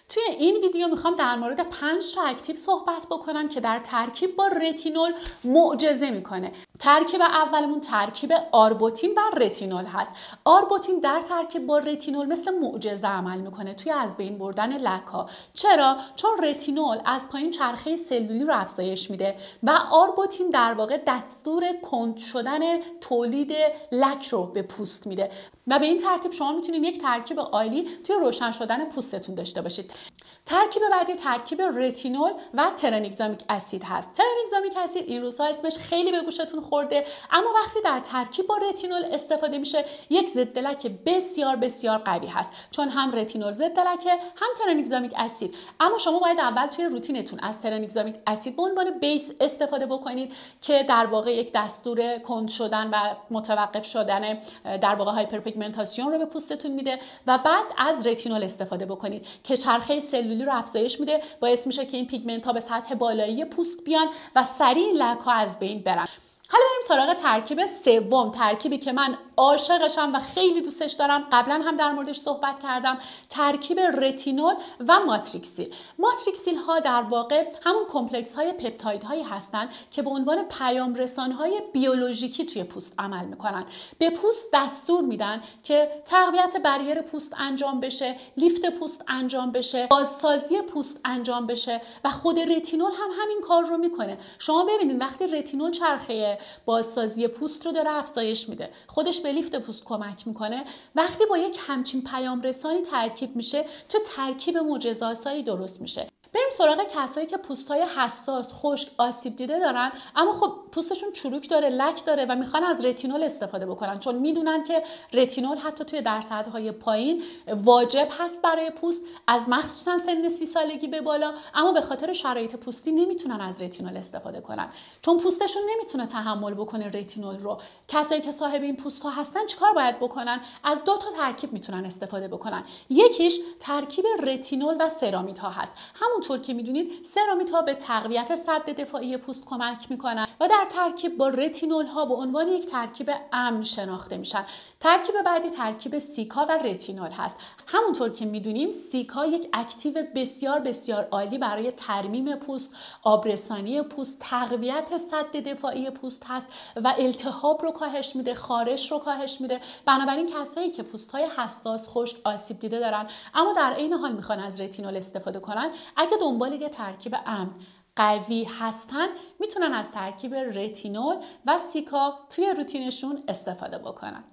توی این ویدیو میخوام در مورد 5 تا اکتیو صحبت بکنم که در ترکیب با رتینول معجزه میکنه. ترکیب اولمون ترکیب آربوتین و رتینول هست. آربوتین در ترکیب با رتینول مثل معجزه عمل میکنه توی از بین بردن لک‌ها. چرا؟ چون رتینول از پایین چرخه سلولی رو افزایش میده و آربوتین در واقع دستور کند شدن تولید لک رو به پوست میده و به این ترتیب شما میتونید یک ترکیب عالی توی روشن شدن پوستتون داشته باشید. ترکیب بعدی ترکیب رتینول و ترانگزامیک اسید هست. ترانگزامیک اسید این روزها اسمش خیلی به گوشتون خورده، اما وقتی در ترکیب با رتینول استفاده میشه یک ضد لک بسیار بسیار قوی هست، چون هم رتینول ضد لکه هم ترانگزامیک اسید. اما شما باید اول توی روتینتون از ترانگزامیک اسید به عنوان بیس استفاده بکنید که در واقع یک دستور کند شدن و متوقف شدن در واقع هایپرپیگمنتاسیون رو به پوستتون میده و بعد از رتینول استفاده بکنید که چرخه سلولی رو افزایش میده، باعث میشه که این پیگمنت ها به سطح بالایی پوست بیان و سریع لک ها از بین برن. حالا بریم سراغ ترکیب سوم، ترکیبی که من عاشقشم و خیلی دوستش دارم، قبلا هم در موردش صحبت کردم، ترکیب رتینول و ماتریکسیل. ماتریکسیل ها در واقع همون کمپلکس های پپتاید هایی هستن که به عنوان پیام رسان های بیولوژیکی توی پوست عمل میکنن. به پوست دستور میدن که تقویت بریر پوست انجام بشه، لیفت پوست انجام بشه، بازسازی پوست انجام بشه و خود رتینول هم همین کار رو میکنه. شما ببینید وقتی رتینول چرخه بازسازی پوست رو داره افزایش میده، خودش به لیفت پوست کمک میکنه، وقتی با یک همچین پیام رسانی ترکیب میشه چه ترکیب معجزه‌آسایی درست میشه. بریم سراغ کسایی که پوستای حساس، خشک، آسیب دیده دارن، اما خب پوستشون چروک داره، لک داره و میخوان از رتینول استفاده بکنن، چون میدونن که رتینول حتی توی درصدهای پایین واجب هست برای پوست، از مخصوصا سن 30 سالگی به بالا، اما به خاطر شرایط پوستی نمیتونن از رتینول استفاده کنن، چون پوستشون نمیتونه تحمل بکنه رتینول رو. کسایی که صاحب این پوست ها هستن چیکار باید بکنن؟ از 2 تا ترکیب میتونن استفاده بکنن. یکیش ترکیب رتینول و سرامیدها هست. همونطور که میدونید سرامیدها به تقویت سد دفاعی پوست کمک میکنن و در ترکیب با رتینول ها به عنوان یک ترکیب امن شناخته میشن. ترکیب بعدی ترکیب سیکا و رتینول هست. همونطور که میدونیم سیکا یک اکتیو بسیار بسیار عالی برای ترمیم پوست، آبرسانی پوست، تقویت سد دفاعی پوست هست و التهاب رو کاهش میده، خارش رو کاهش میده. بنابراین کسایی که پوست‌های حساس، خشک، آسیب دیده دارن اما در عین حال میخوان از رتینول استفاده کنن، اگه دنبال یه ترکیب امن قوی هستن میتونن از ترکیب رتینول و سیکا توی روتینشون استفاده بکنن.